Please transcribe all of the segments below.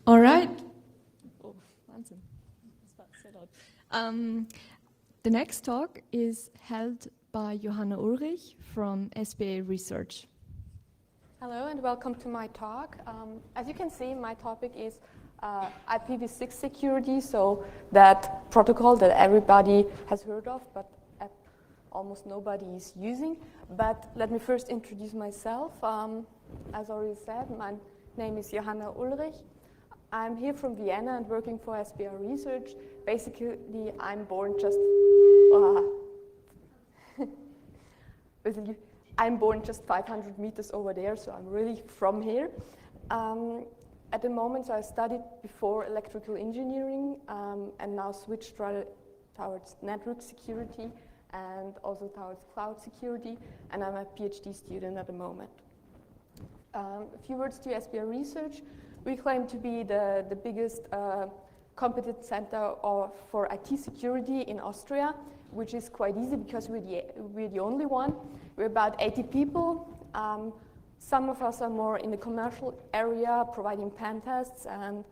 All right. Oh, Wahnsinn. Das war sehr laut. The next talk is held by Johanna Ulrich from SBA Research. Hello and welcome to my talk. As you can see, my topic is IPv6 security, so that protocol that everybody has heard of, but almost nobody is using. But let me first introduce myself. As already said, my name is Johanna Ulrich. I'm here from Vienna and working for SBR Research. Basically, I'm born just 500 meters over there, so I'm really from here. At the moment, I studied before electrical engineering and now switched rather towards network security and also towards cloud security, and I'm a PhD student at the moment. A few words to SBR Research. We claim to be the biggest competence center for IT security in Austria, which is quite easy because we're the only one. We're about 80 people. Some of us are more in the commercial area, providing pen tests, and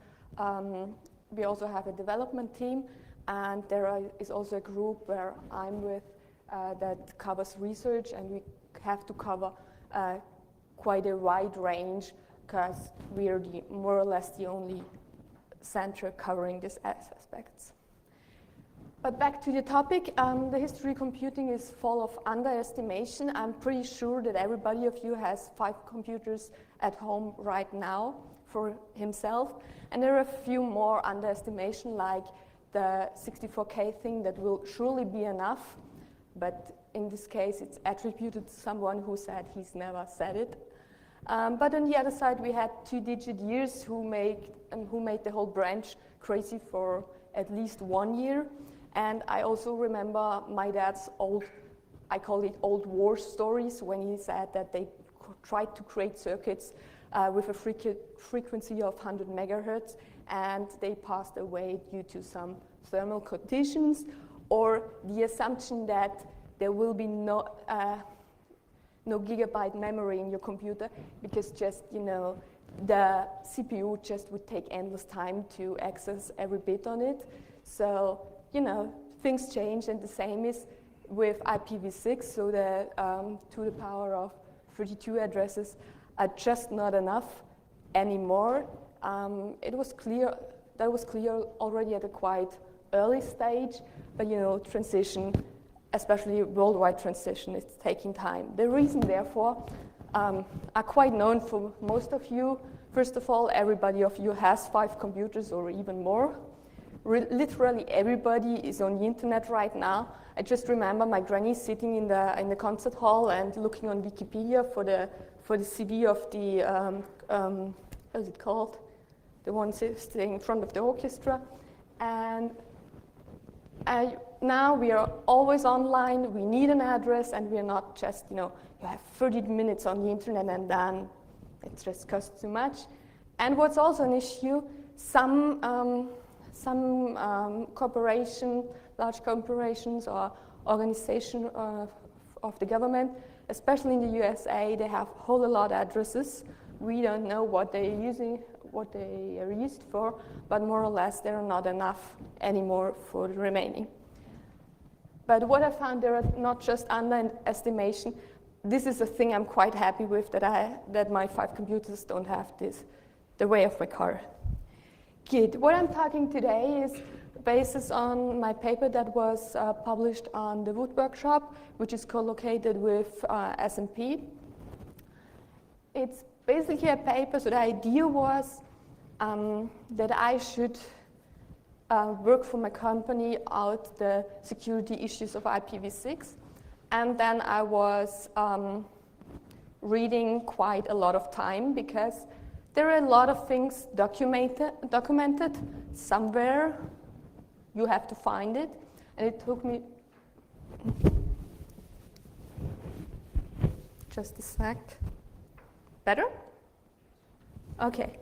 we also have a development team. And there is also a group where I'm with that covers research, and we have to cover quite a wide range because we are more or less the only center covering these aspects. But back to the topic, the history of computing is full of underestimation. I'm pretty sure that everybody of you has 5 computers at home right now for himself. And there are a few more underestimation, like the 64K thing that will surely be enough. But in this case, it's attributed to someone who said he's never said it. But on the other side, we had 2-digit years who made the whole branch crazy for at least 1 year. And I also remember my dad's I call it old war stories, when he said that they tried to create circuits with a frequency of 100 megahertz, and they passed away due to some thermal conditions, or the assumption that there will be no gigabyte memory in your computer, because just, the CPU just would take endless time to access every bit on it. So, things change, and the same is with IPv6, so the to the power of 32 addresses are just not enough anymore. That was clear already at a quite early stage, but transition, especially worldwide transition, is taking time. The reason, therefore, are quite known for most of you. First of all, everybody of you has 5 computers or even more. Literally everybody is on the internet right now. I just remember my granny sitting in the concert hall and looking on Wikipedia for the CD of the what is it called? The one sitting in front of the orchestra. And now we are always online. We need an address, and we are not just you have 30 minutes on the internet and then it just costs too much. And what's also an issue, some large corporations or organization of the government, especially in the USA, they have a whole lot of addresses. We don't know what they are used for, but more or less there are not enough anymore for the remaining. But what I found, there are not just underestimation. This is a thing I'm quite happy with, that my 5 computers don't have the way of my car. Good. What I'm talking today is based on my paper that was published on the Wood Workshop, which is co-located with S&P. It's basically a paper, so the idea was that I should work for my company out the security issues of IPv6. And then I was reading quite a lot of time, because there are a lot of things documented somewhere. You have to find it. And it took me just a sec. Better? Okay.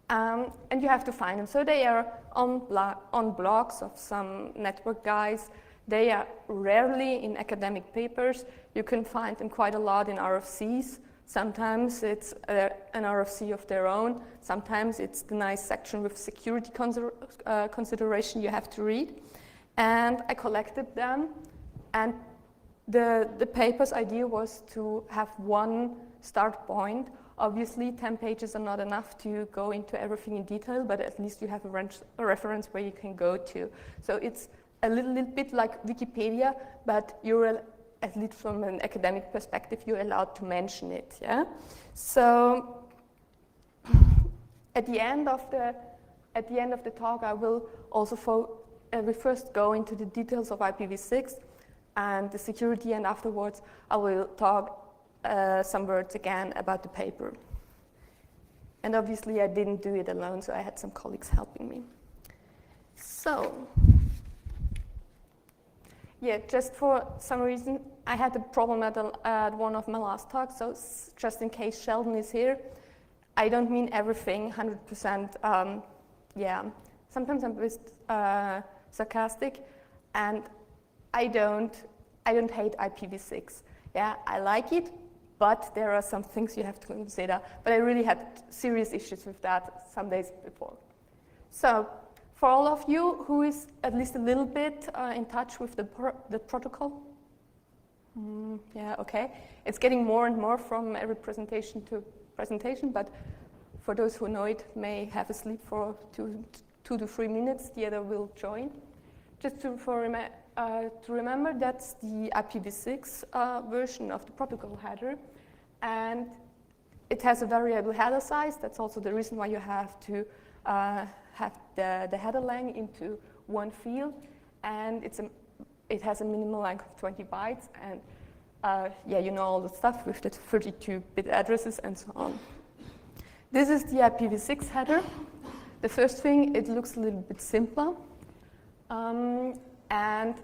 And you have to find them. So they are on blogs of some network guys. They are rarely in academic papers. You can find them quite a lot in RFCs. Sometimes it's an RFC of their own. Sometimes it's the nice section with security consideration you have to read. And I collected them, and the paper's idea was to have one start point. Obviously, 10 pages are not enough to go into everything in detail, but at least you have a reference where you can go to. So it's a little bit like Wikipedia, but you're, at least from an academic perspective, you're allowed to mention it. Yeah. So at the end of the talk, I will also we first go into the details of IPv6 and the security, and afterwards I will talk some words again about the paper. And obviously I didn't do it alone, so I had some colleagues helping me. So, yeah, just for some reason, I had a problem at one of my last talks, so just in case Sheldon is here, I don't mean everything 100%. Yeah, sometimes I'm a bit sarcastic, and I don't hate IPv6. Yeah, I like it, but there are some things you have to consider. But I really had serious issues with that some days before. So, for all of you who is at least a little bit in touch with the protocol, yeah, okay. It's getting more and more from every presentation to presentation, but for those who know it, may have a sleep for 2 to 3 minutes, the other will join. Just to remember, that's the IPv6 version of the protocol header, and it has a variable header size. That's also the reason why you have to have the header length into one field, and it has a minimal length of 20 bytes, and yeah, you know all the stuff with the 32-bit addresses and so on. This is the IPv6 header. The first thing, it looks a little bit simpler. And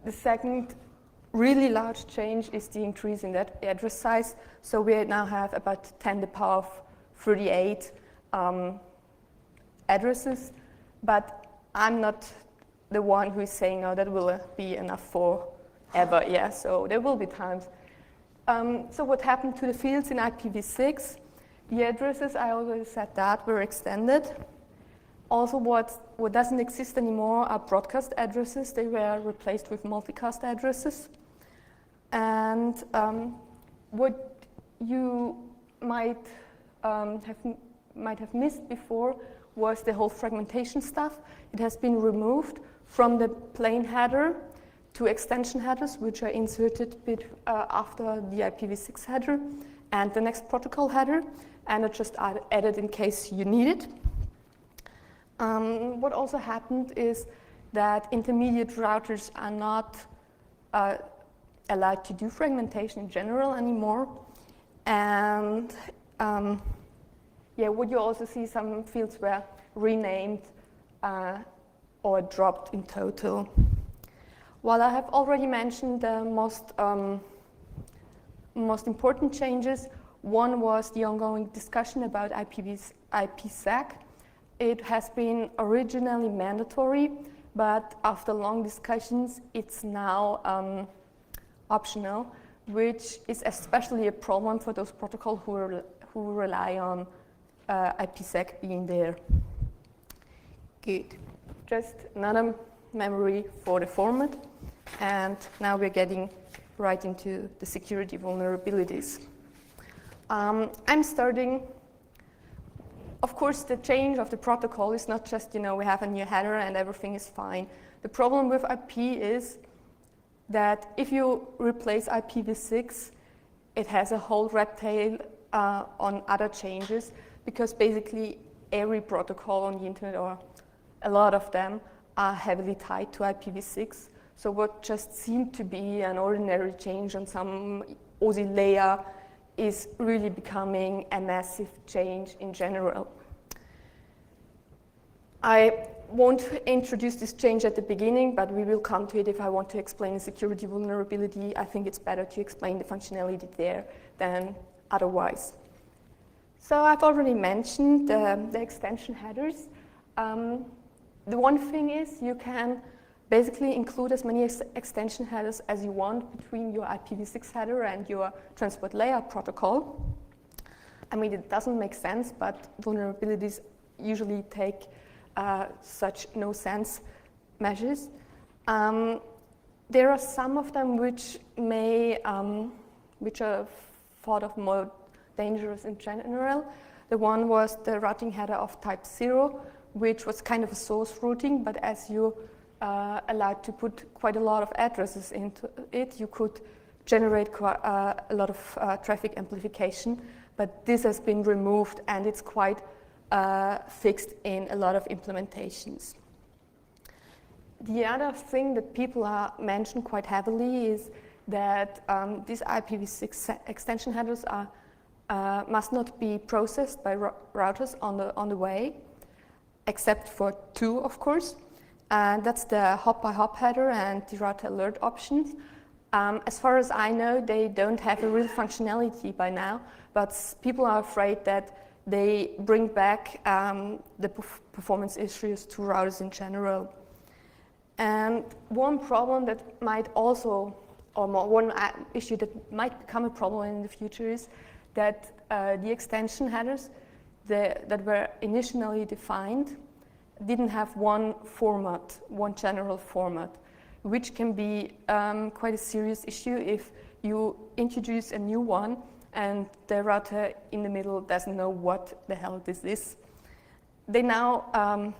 the second really large change is the increase in that address size. So we now have about 10 to the power of 38 addresses, but I'm not the one who is saying, no, that will be enough forever. Yeah, so there will be times. So what happened to the fields in IPv6? The addresses, I already said that, were extended. Also, what doesn't exist anymore are broadcast addresses. They were replaced with multicast addresses. And what you might have missed before was the whole fragmentation stuff. It has been removed from the plain header to extension headers, which are inserted a bit after the IPv6 header and the next protocol header, and it just added in case you need it. What also happened is that intermediate routers are not allowed to do fragmentation in general anymore. And yeah, what you also see, some fields were renamed or dropped in total. While I have already mentioned the most important changes, one was the ongoing discussion about IPsec. It has been originally mandatory, but after long discussions, it's now optional, which is especially a problem for those protocols who rely on IPsec being there. Good. Just another memory for the format, and now we're getting right into the security vulnerabilities. I'm starting. Of course, the change of the protocol is not just, we have a new header and everything is fine. The problem with IP is that if you replace IPv6, it has a whole red tail on other changes, because basically every protocol on the internet, or a lot of them, are heavily tied to IPv6. So what just seemed to be an ordinary change on some OSI layer is really becoming a massive change in general. I won't introduce this change at the beginning, but we will come to it if I want to explain a security vulnerability. I think it's better to explain the functionality there than otherwise. So I've already mentioned the extension headers. The one thing is you can basically include as many extension headers as you want between your IPv6 header and your transport layer protocol. I mean, it doesn't make sense, but vulnerabilities usually take such no-sense measures. There are some of them which are thought of more dangerous in general. The one was the routing header of type 0, which was kind of a source routing, but as you allowed to put quite a lot of addresses into it, you could generate a lot of traffic amplification, but this has been removed and it's quite fixed in a lot of implementations. The other thing that people mention quite heavily is that these IPv6 extension headers must not be processed by routers on the way, except for two, of course. That's the hop-by-hop header and the router alert options. As far as I know, they don't have a real functionality by now, but people are afraid that they bring back the performance issues to routers in general. And one problem that might also, or one issue that might become a problem in the future is that the extension headers that were initially defined didn't have one format, one general format, which can be quite a serious issue if you introduce a new one and the router in the middle doesn't know what the hell this is. They now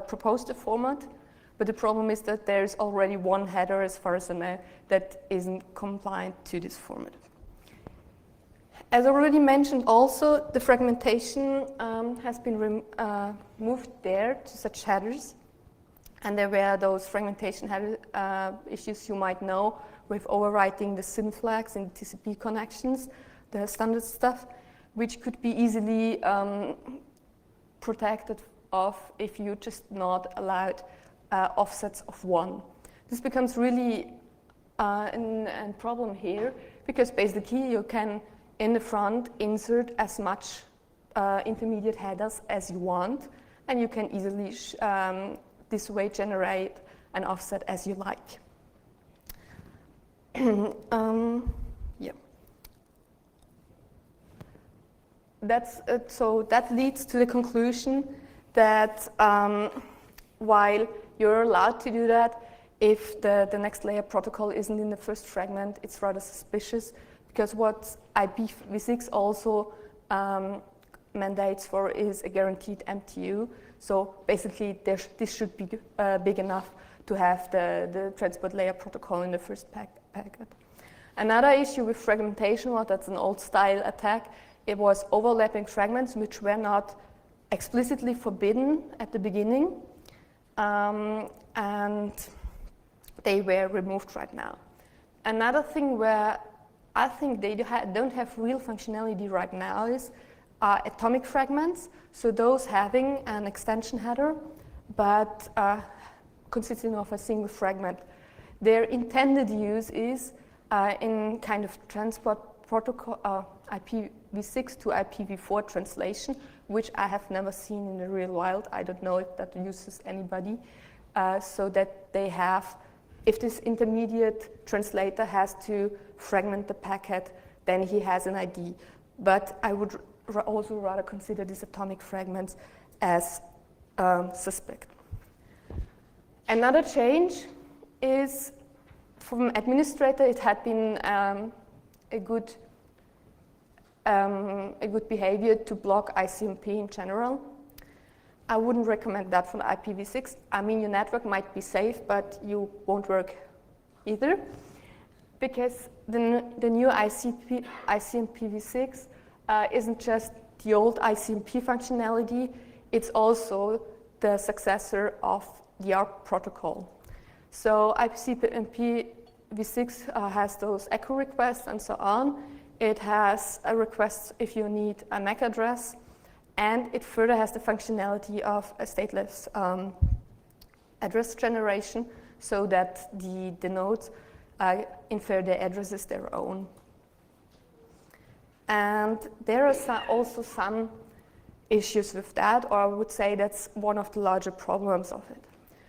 proposed a format, but the problem is that there's already one header, as far as I know, that isn't compliant to this format. As already mentioned also, the fragmentation has been moved there to such headers. And there were those fragmentation header issues you might know with overwriting the SYN flags in TCP connections, the standard stuff, which could be easily protected off if you just not allowed offsets of 1. This becomes really a problem here, because basically you can, in the front, insert as much intermediate headers as you want, and you can easily this way generate an offset as you like. Yeah. So that leads to the conclusion that while you're allowed to do that, if the next layer protocol isn't in the first fragment, it's rather suspicious, because what IPv6 also mandates for is a guaranteed MTU. So basically, this should be big enough to have the transport layer protocol in the first packet. Another issue with fragmentation, well, that's an old style attack, it was overlapping fragments which were not explicitly forbidden at the beginning, and they were removed right now. Another thing where I think they don't have real functionality right now is atomic fragments, so those having an extension header, but consisting of a single fragment. Their intended use is in kind of transport protocol, IPv6 to IPv4 translation, which I have never seen in the real world. I don't know if that uses anybody, so that they have, if this intermediate translator has to fragment the packet, then he has an ID. But I would also rather consider these atomic fragments as suspect. Another change is from administrator, it had been a good behavior to block ICMP in general. I wouldn't recommend that for the IPv6. I mean, your network might be safe, but you won't work either, because the new ICMPv6 isn't just the old ICMP functionality, it's also the successor of the ARP protocol. So ICMPv6 has those echo requests and so on. It has a request if you need a MAC address, and it further has the functionality of a stateless address generation, so that the nodes infer their addresses their own. And there are also some issues with that, or I would say that's one of the larger problems of it.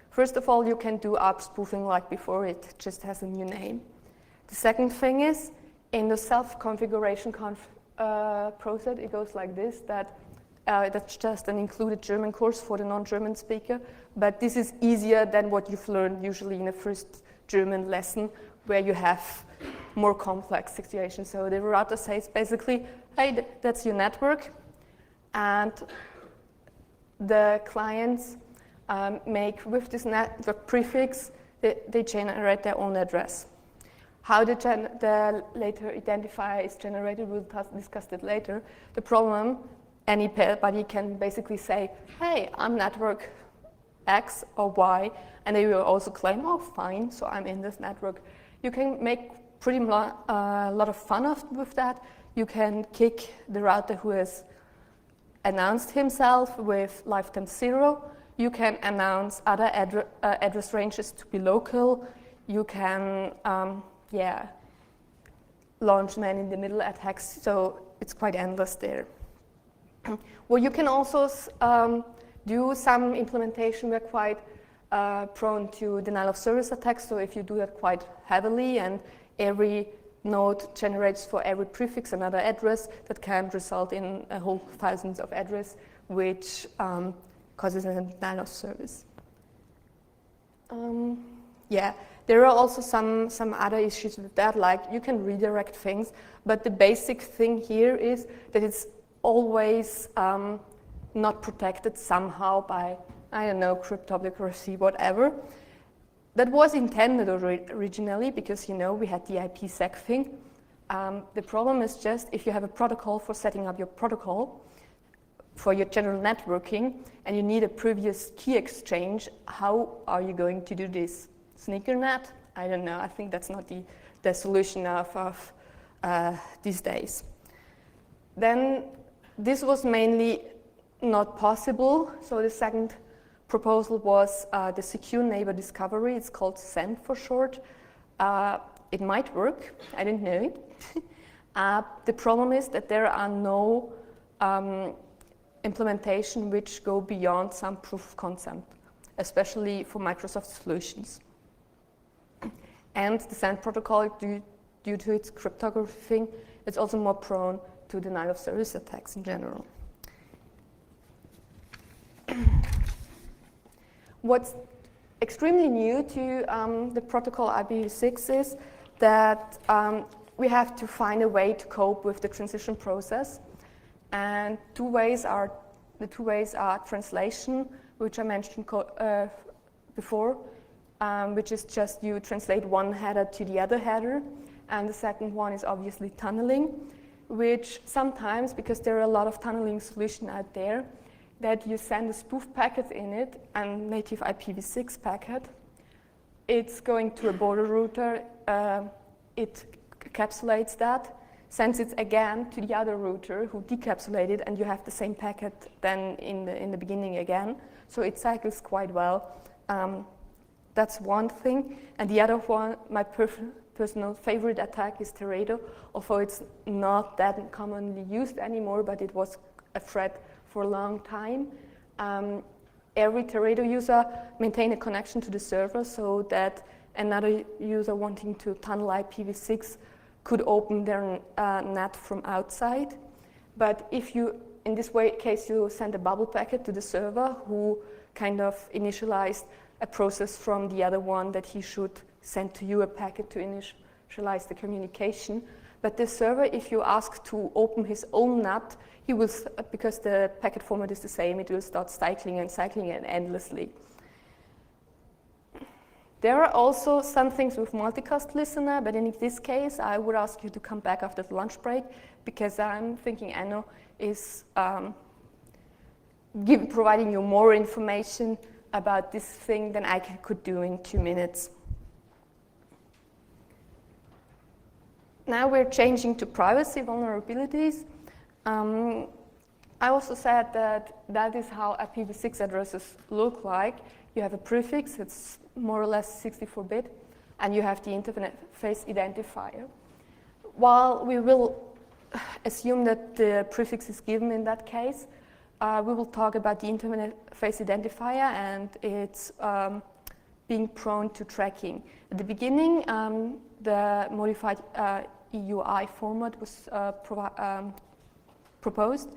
First of all, you can do ARP spoofing like before, it just has a new name. The second thing is, in the self-configuration process. It goes like this, that's just an included German course for the non-German speaker, but this is easier than what you've learned usually in a first German lesson, where you have more complex situations. So the router says basically, hey, that's your network, and the clients make with this network prefix, they generate their own address. How the later identifier is generated, we'll discuss that later. The problem, anybody can basically say, hey, I'm network X or Y, and they will also claim, oh, fine, so I'm in this network. You can make pretty a lot of fun with that. You can kick the router who has announced himself with lifetime 0. You can announce other address ranges to be local. You can launch man-in-the-middle attacks, so it's quite endless there. Well, you can also do some implementation. We're quite prone to denial of service attacks, so if you do that quite heavily and every node generates for every prefix another address, that can result in a whole thousands of addresses, which causes a denial of service. There are also some other issues with that, like you can redirect things, but the basic thing here is that it's always not protected somehow by, I don't know, cryptography, whatever. That was intended originally because, you know, we had the IPsec thing. The problem is just if you have a protocol for setting up your protocol for your general networking and you need a previous key exchange, how are you going to do this? Sneakernet? I don't know. I think that's not the solution of these days. Then this was mainly not possible. So the second proposal was the secure neighbor discovery. It's called SEND for short. It might work. I didn't know it. The problem is that there are no implementation which go beyond some proof of concept, especially for Microsoft solutions. And the SEND protocol, due to its cryptography thing, it's also more prone to denial of service attacks in general. What's extremely new to the protocol IPv6 is that we have to find a way to cope with the transition process. And the two ways are translation, which I mentioned before, which is just you translate one header to the other header. And the second one is obviously tunneling, which sometimes, because there are a lot of tunneling solutions out there, that you send a spoof packet in it, a native IPv6 packet. It's going to a border router. It encapsulates that, sends it again to the other router who decapsulated it, and you have the same packet then in the beginning again. So it cycles quite well. That's one thing. And the other one, my personal favorite attack is Teredo, although it's not that commonly used anymore, but it was a threat for a long time. Every Teredo user maintained a connection to the server so that another user wanting to tunnel IPv6 could open their net from outside. But if you, in this case, you send a bubble packet to the server who kind of initialized a process from the other one that he should send to you a packet to initialize the communication. But the server, if you ask to open his own NAT, he will, because the packet format is the same, it will start cycling and endlessly. There are also some things with multicast listener, but in this case, I would ask you to come back after the lunch break, because I'm thinking Anno is providing you more information about this thing than I could do in 2 minutes. Now we're changing to privacy vulnerabilities. I also said that is how IPv6 addresses look like. You have a prefix, it's more or less 64-bit, and you have the interface identifier. While we will assume that the prefix is given in that case, we will talk about the interface identifier and it's being prone to tracking. At the beginning, the modified EUI format was proposed.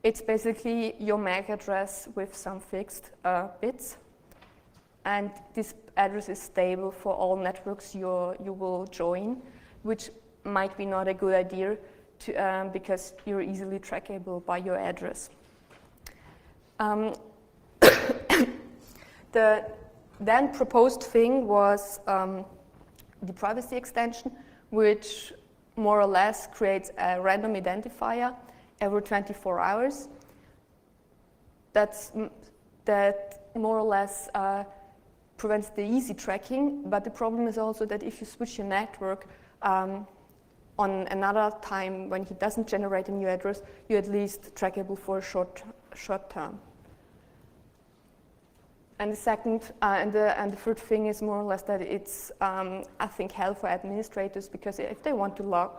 It's basically your MAC address with some fixed bits. And this address is stable for all networks you will join, which might be not a good idea because you're easily trackable by your address. The then proposed thing was the privacy extension, which more or less creates a random identifier every 24 hours. That more or less prevents the easy tracking, but the problem is also that if you switch your network on another time when he doesn't generate a new address, you're at least trackable for a short term. And the second and the third thing is more or less that it's I think helpful for administrators, because if they want to log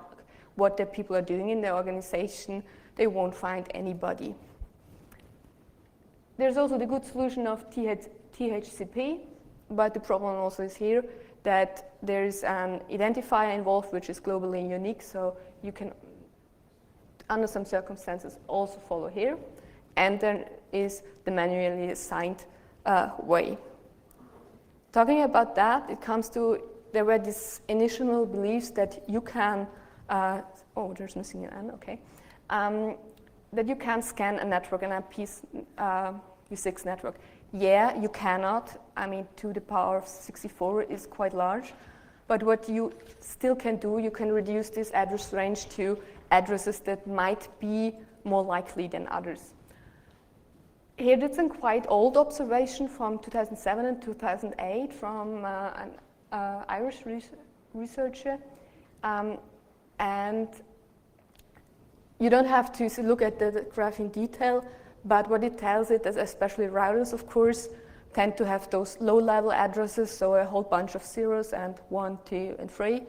what their people are doing in their organization, they won't find anybody. There's also the good solution of THCP, but the problem also is here that there's an identifier involved which is globally unique, so you can, under some circumstances, also follow here. And there is the manually assigned way. Talking about that, it comes to, there were these initial beliefs that you can, oh, there's missing an N, okay, that you can scan a network, an IPv6 network. Yeah, you cannot. I mean, 2 to the power of 64 is quite large. But what you still can do, you can reduce this address range to addresses that might be more likely than others. Here, it's a quite old observation from 2007 and 2008 from an Irish researcher. And you don't have to look at the graph in detail, but what it tells it is especially routers, of course, tend to have those low-level addresses, so a whole bunch of zeros and 1, 2, and 3,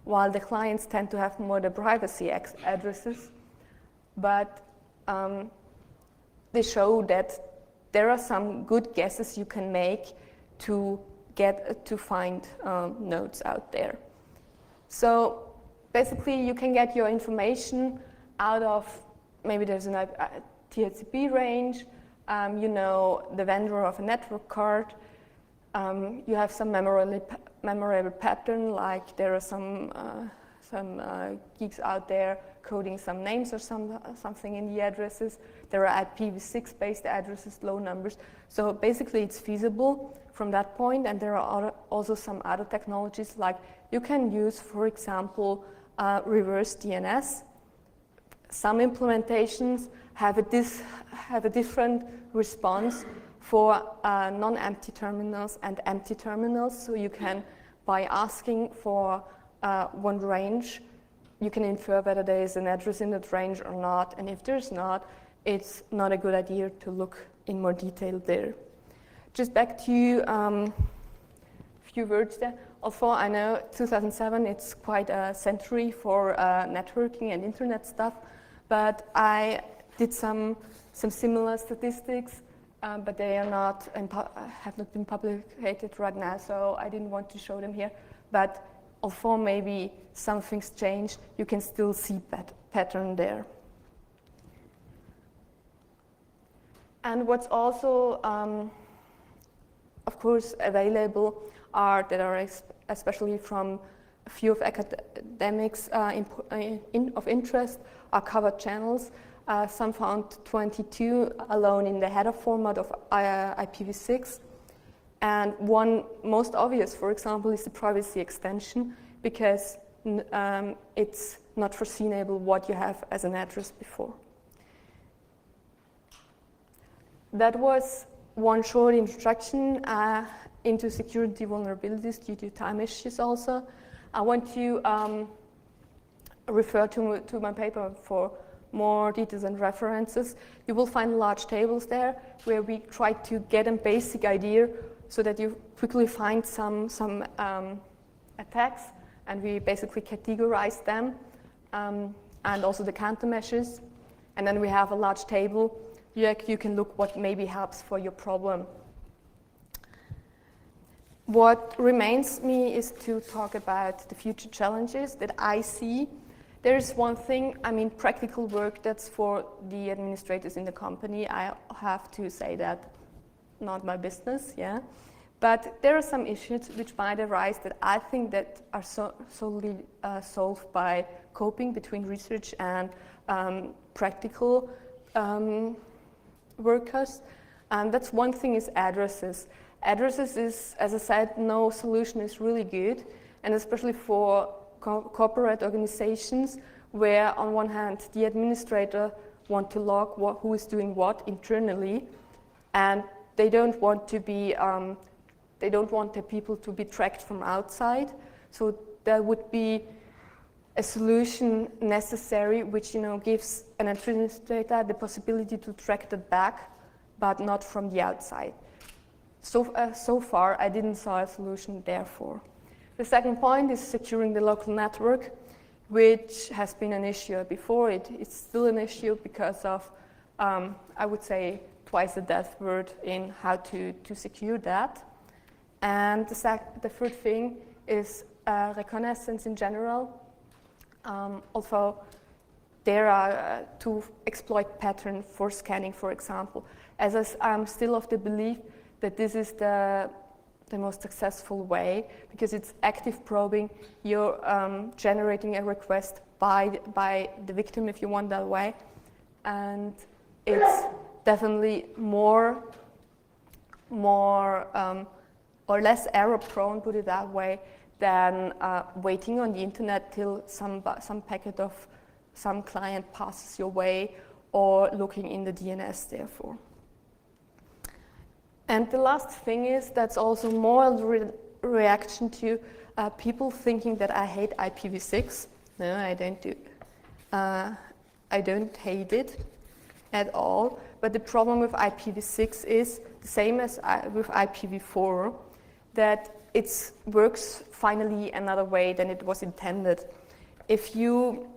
while the clients tend to have more the privacy addresses. But they show that there are some good guesses you can make to find nodes out there. So basically, you can get your information out of, maybe there's an THCP range, you know the vendor of a network card, you have some memorable pattern, like there are some geeks out there coding some names or something in the addresses. There are IPv6 based addresses, low numbers. So basically it's feasible from that point, and there are also some other technologies, like you can use, for example, reverse DNS. Some implementations have a different response for non-empty terminals and empty terminals. So you can, by asking for one range, you can infer whether there is an address in that range or not. And if there's not, it's not a good idea to look in more detail there. Just back to a few words there. Although I know 2007, it's quite a century for networking and internet stuff, but I did some similar statistics, but they are not have not been publicated right now, so I didn't want to show them here. But although maybe some things changed, you can still see that pattern there. And what's also, of course, available that are especially from a few of academics of interest are covered channels. Some found 22 alone in the header format of IPv6. And one most obvious, for example, is the privacy extension, because it's not foreseeable what you have as an address before. That was one short introduction into security vulnerabilities due to time issues also. I want to refer to my paper for more details and references. You will find large tables there where we try to get a basic idea so that you quickly find some attacks, and we basically categorize them, and also the countermeasures. And then we have a large table. You can look what maybe helps for your problem. What remains me is to talk about the future challenges that I see There is one thing, I mean, practical work, that's for the administrators in the company. I have to say that, not my business, yeah. But there are some issues which might arise that I think that are solely solved by coping between research and practical workers. And that's one thing is addresses. Addresses is, as I said, no solution is really good, and especially for corporate organizations where on one hand the administrator want to log who is doing what internally, and they don't want to be they don't want the people to be tracked from outside. So there would be a solution necessary which gives an administrator the possibility to track that back, but not from the outside. So far I didn't saw a solution therefore. The second point is securing the local network, which has been an issue before. It's still an issue because of, I would say, twice the death word in how to secure that. And the third thing is reconnaissance in general. Although there are to exploit pattern for scanning, for example, as I'm still of the belief that this is the most successful way, because it's active probing. You're generating a request by the victim, if you want that way, and it's definitely more or less error prone, put it that way, than waiting on the internet till some packet of some client passes your way, or looking in the DNS therefore. And the last thing is, that's also more a reaction to people thinking that I hate IPv6. No, I don't do. I don't hate it at all. But the problem with IPv6 is the same as with IPv4, that it works finally another way than it was intended. If you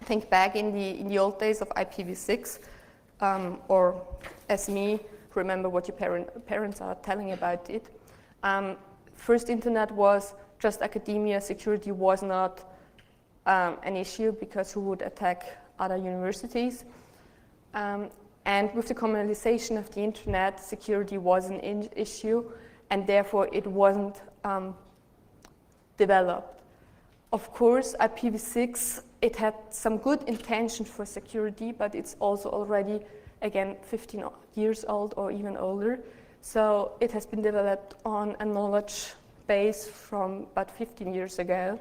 think back in the old days of IPv6, or as me, remember what your parents are telling about it. First internet was just academia, security was not an issue because who would attack other universities. And with the commercialization of the internet, security was an issue, and therefore it wasn't developed. Of course, IPv6, it had some good intention for security, but it's also already, again, 15 years old or even older. So it has been developed on a knowledge base from about 15 years ago.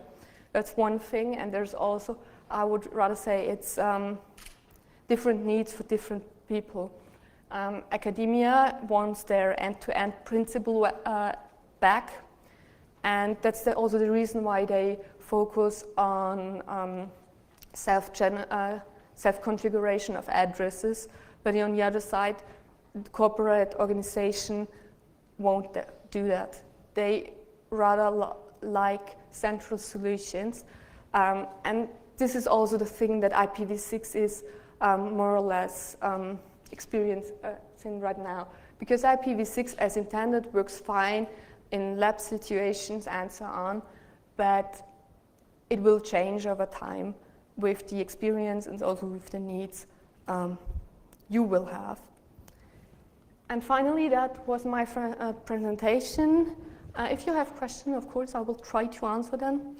That's one thing, and there's also, I would rather say, it's different needs for different people. Academia wants their end-to-end principle back, and that's also the reason why they focus on self-configuration of addresses. But on the other side, the corporate organization won't do that. They rather like central solutions. And this is also the thing that IPv6 is more or less experiencing right now. Because IPv6 as intended works fine in lab situations and so on, but it will change over time with the experience and also with the needs you will have. And finally, that was my presentation. If you have questions, of course, I will try to answer them.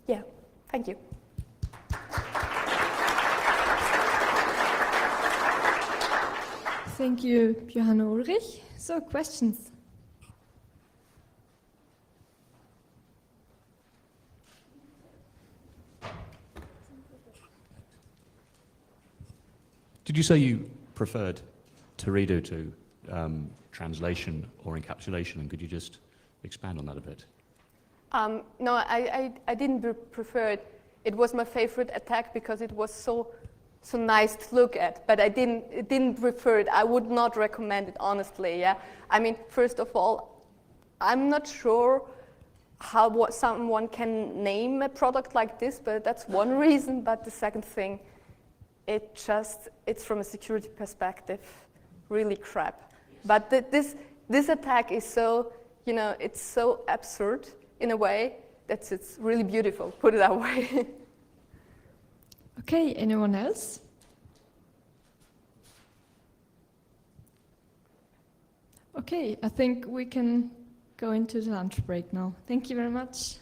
Yeah, thank you. Thank you, Johanna Ulrich. So, questions? Did you say you preferred Teredo to translation or encapsulation, and could you just expand on that a bit? No, I didn't prefer it. It was my favorite attack because it was so nice to look at, but I didn't prefer it. I would not recommend it, honestly. Yeah, I mean, first of all, I'm not sure how someone can name a product like this, but that's one reason. But the second thing, it's from a security perspective really crap. But this attack is so, it's so absurd in a way it's really beautiful, put it that way. Okay, anyone else? Okay, I think we can go into the lunch break now. Thank you very much.